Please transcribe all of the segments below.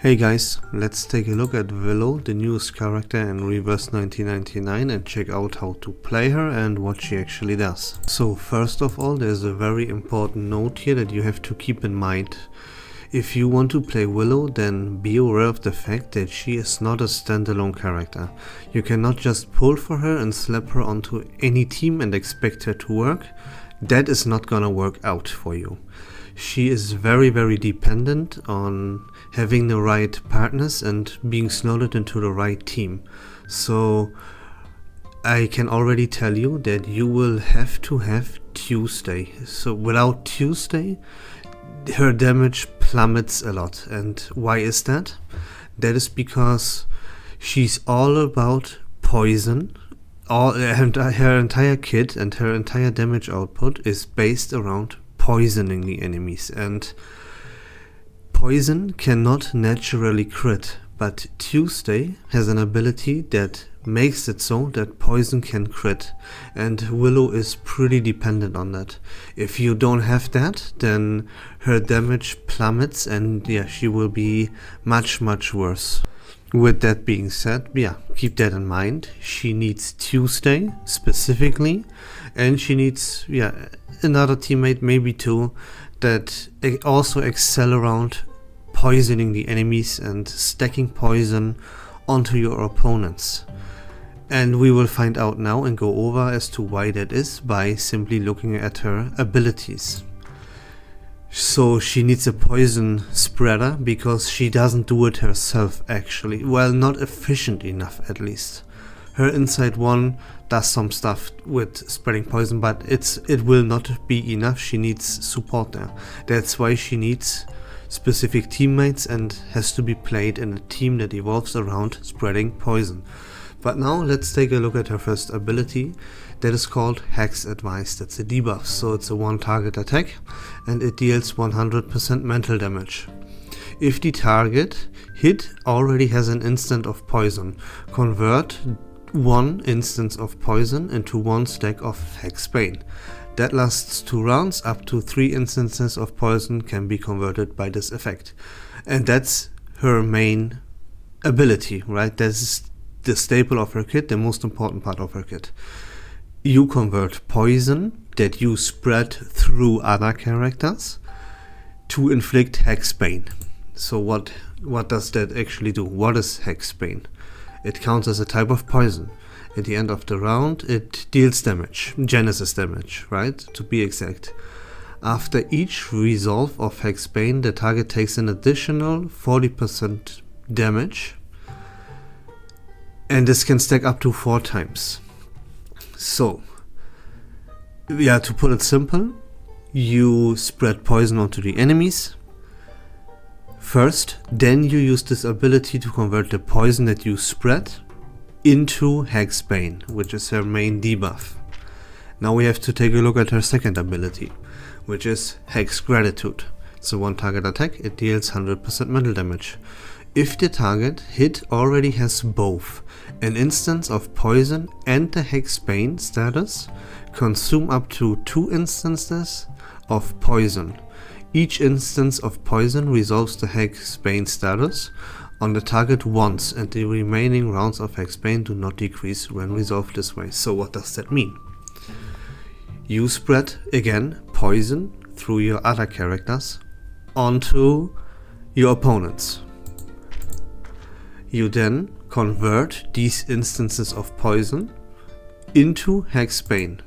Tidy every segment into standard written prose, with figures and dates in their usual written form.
Hey guys, let's take a look at Willow, the newest character in Reverse 1999, and check out how to play her and what she actually does. So first of all, there's a very important note here that you have to keep in mind. If you want to play Willow, then be aware of the fact that she is not a standalone character. You cannot just pull for her and slap her onto any team and expect her to work. That is not gonna work out for you. She is very dependent on having the right partners and being slotted into the right team. So I can already tell you that you will have to have Tuesday. So without Tuesday, her damage plummets a lot. And why is that? That is because she's all about poison. Her entire kit and her entire damage output is based around poisoning the enemies, and poison cannot naturally crit, but Tuesday has an ability that makes it so that poison can crit, and Willow is pretty dependent on that. If you don't have that, then her damage plummets, and yeah, she will be much worse. With that being said, yeah, keep that in mind. She needs Tuesday specifically, and she needs another teammate, maybe two, that also excel around poisoning the enemies and stacking poison onto your opponents. And we will find out now and go over as to why that is by simply looking at her abilities. So she needs a poison spreader because she doesn't do it herself actually. Well, not efficient enough at least. Her Inside One does some stuff with spreading poison, but it will not be enough. She needs support there. That's why she needs specific teammates and has to be played in a team that evolves around spreading poison. But now let's take a look at her first ability. That is called Hex Advice. That's a debuff, so it's a one target attack and it deals 100% mental damage. If the target hit already has an instant of poison, convert one instance of poison into one stack of Hexbane. That lasts 2 rounds. Up to 3 instances of poison can be converted by this effect. And that's her main ability, right? That's the staple of her kit, the most important part of her kit. You convert poison that you spread through other characters to inflict Hexbane. So what does that actually do? What is Hexbane? It counts as a type of poison. At the end of the round, it deals damage, Genesis damage, right? To be exact. After each resolve of Hexbane, the target takes an additional 40% damage, and this can stack up to 4 times. So, yeah, to put it simple, you spread poison onto the enemies first, then you use this ability to convert the poison that you spread into Hexbane, which is her main debuff. Now we have to take a look at her second ability, which is Hex Gratitude. It's a one target attack, it deals 100% mental damage. If the target hit already has both an instance of poison and the Hexbane status, consume up to 2 instances of poison. Each instance of poison resolves the Hexbane status on the target once, and the remaining rounds of Hexbane do not decrease when resolved this way. So what does that mean? You spread, again, poison through your other characters onto your opponents. You then convert these instances of poison into Hexbane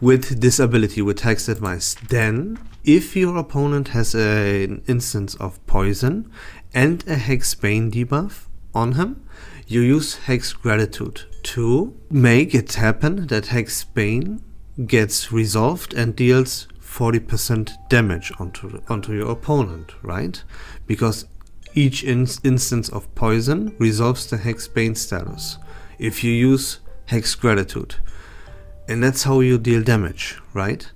with this ability, with Hex Advice. Then, if your opponent has an instance of poison and a Hexbane debuff on him, you use Hex Gratitude to make it happen that Hexbane gets resolved and deals 40% damage onto your opponent, right? Because each instance of poison resolves the Hexbane status if you use Hex Gratitude. And that's how you deal damage, right?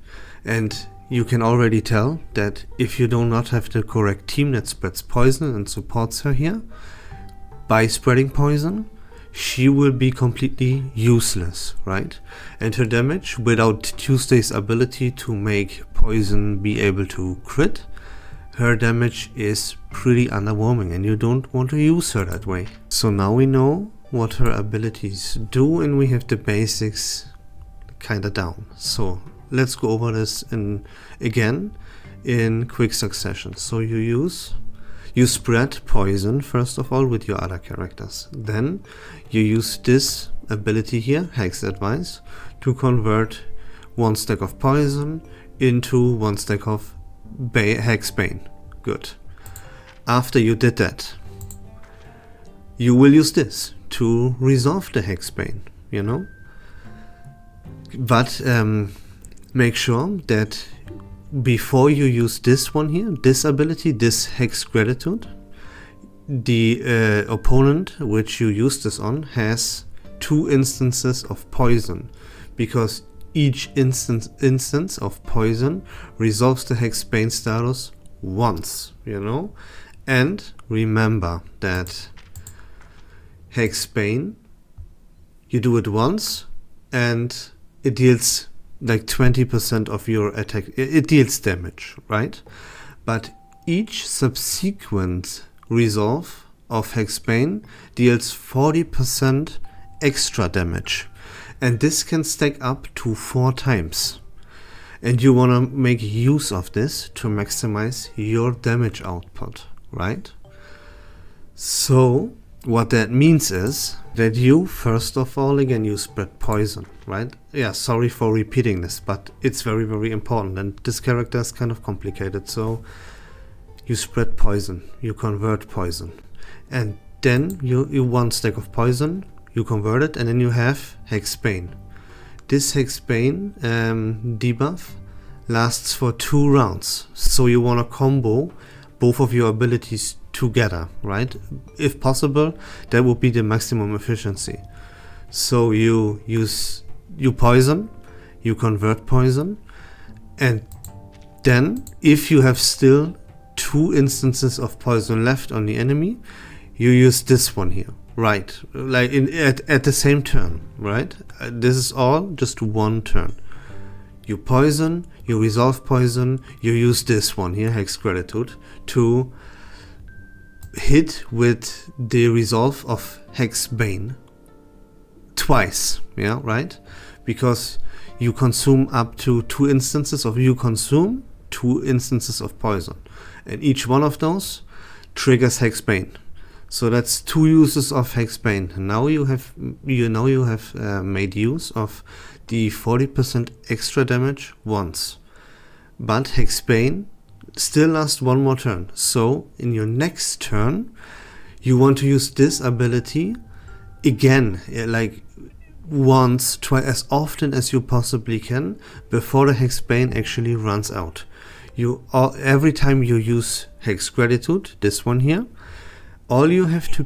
And you can already tell that if you do not have the correct team that spreads poison and supports her here, by spreading poison, she will be completely useless, right? And her damage, without Tuesday's ability to make poison be able to crit, her damage is pretty underwhelming and you don't want to use her that way. So now we know what her abilities do and we have the basics kinda down. So let's go over this again in quick succession. So you spread poison first of all with your other characters. Then you use this ability here, Hex Advice, to convert 1 stack of poison into 1 stack of Hex Bane. Good. After you did that, you will use this to resolve the Hex Bane, you know? But make sure that before you use this one here, this ability, this Hex Gratitude, the opponent which you use this on has 2 instances of poison, because each instance of poison resolves the Hex Bane status once, you know? And remember that Hex Bane, you do it once and it deals like 20% of your attack, it deals damage, right? But each subsequent resolve of Hex Bane deals 40% extra damage. And this can stack up to 4 times. And you want to make use of this to maximize your damage output, right? So what that means is that you, first of all, again, you spread poison, right? Yeah, sorry for repeating this, but it's very, very important. And this character is kind of complicated. So you spread poison, you convert poison. And then you 1 stack of poison, you convert it, and then you have Hex Bane. This Hex Bane debuff lasts for 2 rounds, so you want to combo both of your abilities together, right? If possible, that would be the maximum efficiency. So you poison, you convert poison, and then if you have still 2 instances of poison left on the enemy, you use this one here. Right, like at the same turn, right? This is all just 1 turn. You poison, you resolve poison, you use this one here, Hex Gratitude, to hit with the resolve of Hex Bane twice, yeah, right? Because you consume up to 2 instances of, you consume 2 instances of poison, and each one of those triggers Hex Bane. So that's 2 uses of Hex Bane. Now you have made use of the 40% extra damage once. But Hex Bane still lasts 1 more turn. So in your next turn, you want to use this ability again, like once, twice, as often as you possibly can before the Hex Bane actually runs out. Every time you use Hex Gratitude, this one here, all you have to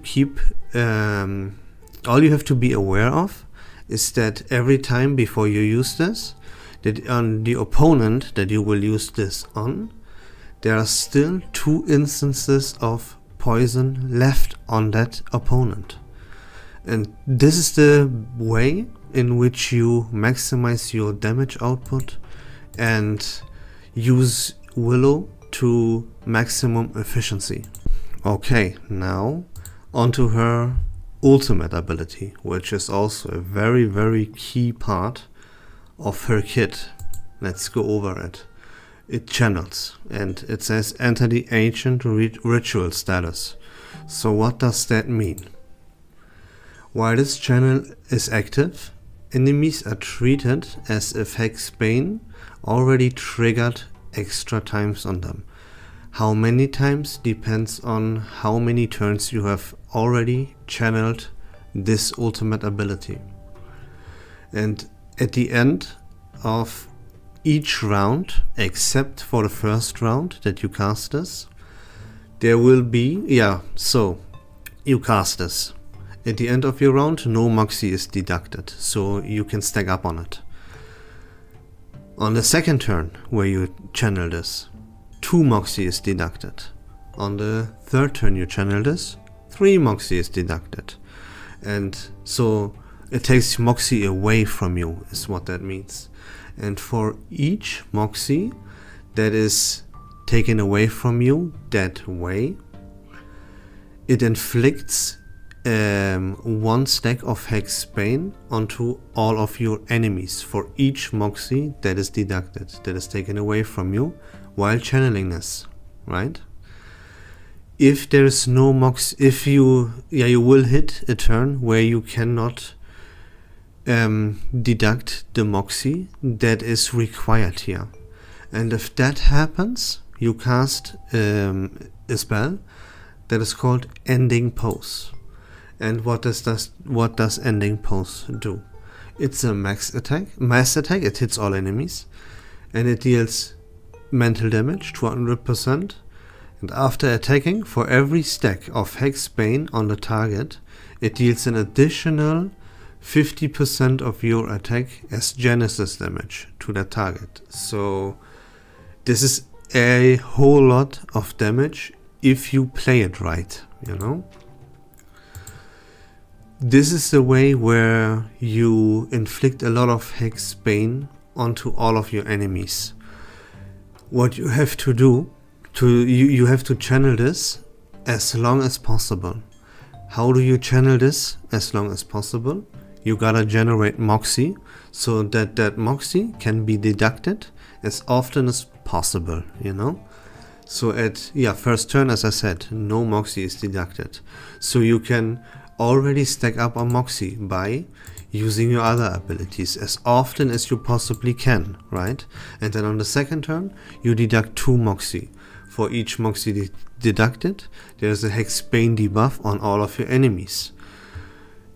be aware of is that every time before you use this, that on the opponent that you will use this on, there are still 2 instances of poison left on that opponent. And this is the way in which you maximize your damage output and use Willow to maximum efficiency. Okay, now onto her ultimate ability, which is also a very, very key part of her kit. Let's go over it. It channels, and it says enter the ancient ritual status. So what does that mean? While this channel is active, enemies are treated as if Hex Bane already triggered extra times on them. How many times depends on how many turns you have already channeled this ultimate ability. And at the end of each round, except for the first round that you cast this, there will be, so you cast this. At the end of your round, no Moxie is deducted, so you can stack up on it. On the second turn, where you channel this, 2 Moxie is deducted. On the third turn you channel this, 3 Moxie is deducted. And so it takes Moxie away from you, is what that means. And for each Moxie that is taken away from you that way. It inflicts 1 stack of Hexbane onto all of your enemies for each Moxie that is deducted, that is taken away from you while channeling this, right? If there is no Mox, if you will hit a turn where you cannot deduct the Moxie that is required here. And if that happens, you cast a spell that is called Ending Pose. And what does Ending Pose do? It's a mass attack. It hits all enemies, and it deals mental damage 200%. And after attacking, for every stack of Hexbane on the target, it deals an additional 50% of your attack as Genesis damage to that target. So this is a whole lot of damage if you play it right, you know? This is the way where you inflict a lot of Hexbane onto all of your enemies. What you have to do, you have to channel this as long as possible. How do you channel this as long as possible? You gotta generate Moxie so that that Moxie can be deducted as often as possible, you know? So at first turn, as I said, no Moxie is deducted. So you can already stack up a Moxie by using your other abilities as often as you possibly can, right? And then on the second turn, you deduct 2 Moxie. For each Moxie deducted, there's a Hexbane debuff on all of your enemies.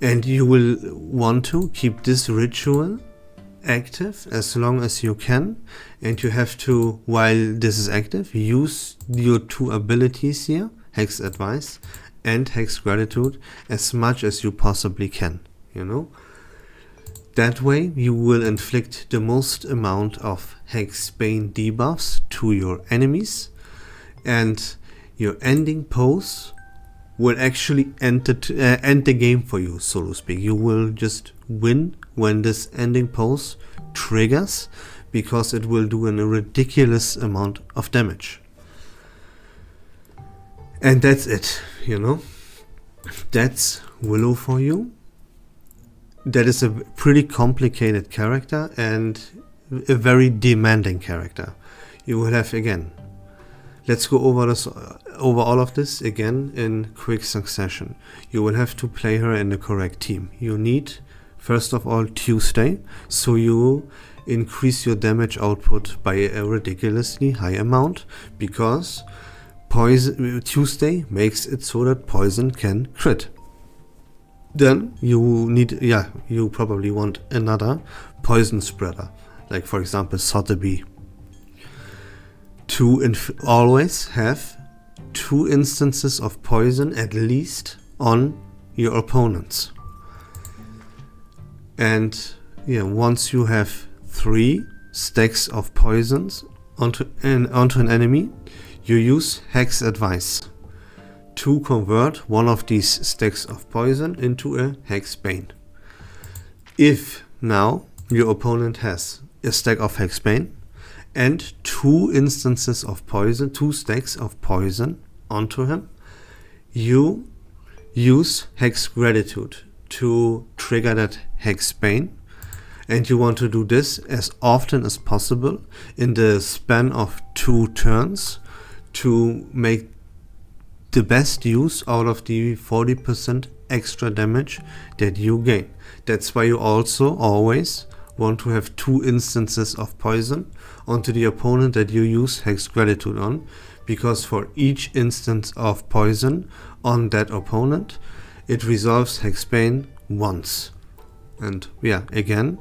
And you will want to keep this ritual active as long as you can, and you have to, while this is active, use your 2 abilities here, Hex Advice and Hex Gratitude, as much as you possibly can, you know? That way you will inflict the most amount of Hexbane debuffs to your enemies, and your Ending Pose will actually end the game for you, so to speak. You will just win when this Ending Pose triggers, because it will do a ridiculous amount of damage. And that's it, you know. That's Willow for you. That is a pretty complicated character and a very demanding character. You will have, again, let's go over all of this again in quick succession. You will have to play her in the correct team. You need, first of all, Tuesday, so you increase your damage output by a ridiculously high amount, because Tuesday makes it so that poison can crit. Then you need, you probably want another poison spreader, like for example Sotheby. Always have 2 instances of poison at least on your opponents. And once you have 3 stacks of poisons onto an enemy, you use Hex Advice to convert one of these stacks of poison into a Hexbane. If now your opponent has a stack of Hexbane and 2 instances of poison, 2 stacks of poison onto him, you use Hex Gratitude to trigger that Hexbane, and you want to do this as often as possible in the span of 2 turns to make the best use out of the 40% extra damage that you gain. That's why you also always want to have 2 instances of poison onto the opponent that you use Hex Gratitude on, because for each instance of poison on that opponent, it resolves Hexbane once. And again,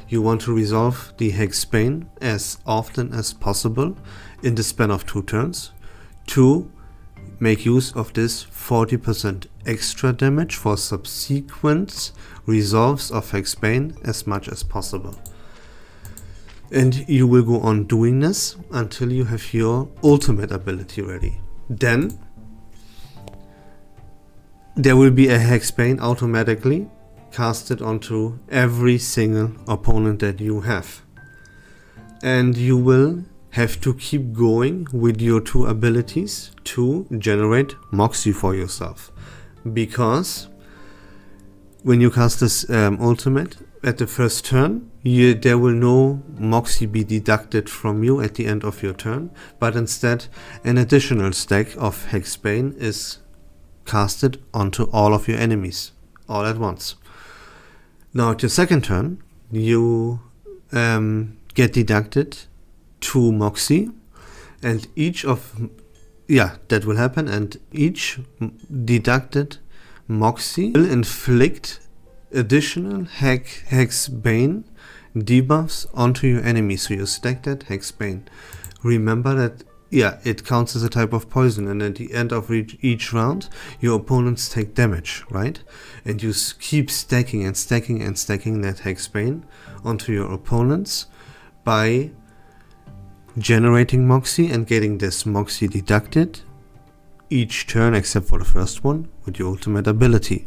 you want to resolve the Hexbane as often as possible in the span of 2 turns to make use of this 40% extra damage for subsequent resolves of Hexbane as much as possible. And you will go on doing this until you have your ultimate ability ready. Then there will be a Hexbane automatically casted onto every single opponent that you have. And you will have to keep going with your 2 abilities to generate Moxie for yourself. Because when you cast this ultimate at the first turn, there will no Moxie be deducted from you at the end of your turn, but instead an additional stack of Hexbane is casted onto all of your enemies, all at once. Now at your second turn, you get deducted 2 Moxie, and that will happen, and each deducted Moxie will inflict additional Hexbane debuffs onto your enemy, so you stack that Hexbane. Remember that it counts as a type of poison, and at the end of each round your opponents take damage, right? And you keep stacking and stacking and stacking that Hexbane onto your opponents by generating Moxie and getting this Moxie deducted each turn except for the first one with your ultimate ability.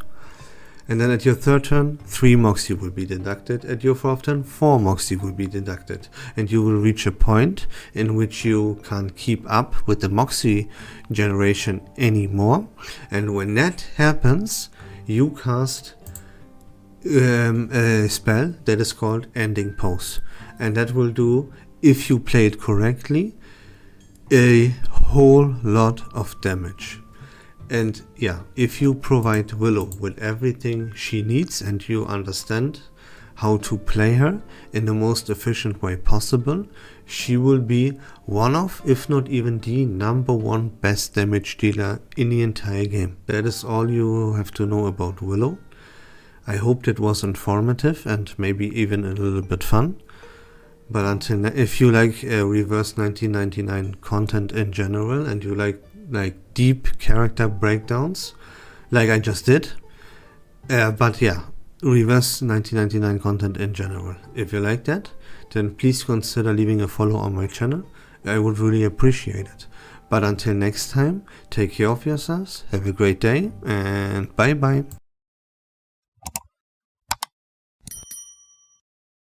And then at your third turn, 3 Moxie will be deducted. At your fourth turn, 4 Moxie will be deducted. And you will reach a point in which you can't keep up with the Moxie generation anymore. And when that happens, you cast a spell that is called Ending Pose. And that will do, if you play it correctly, a whole lot of damage. And if you provide Willow with everything she needs and you understand how to play her in the most efficient way possible, she will be one of, if not even the #1 best damage dealer in the entire game. That is all you have to know about Willow. I hope that was informative and maybe even a little bit fun. But until now, if you like Reverse 1999 content in general and you like deep character breakdowns like I just did, Reverse 1999 content in general, if you like that, then please consider leaving a follow on my channel. I would really appreciate it. But until next time, take care of yourselves, have a great day, and bye bye.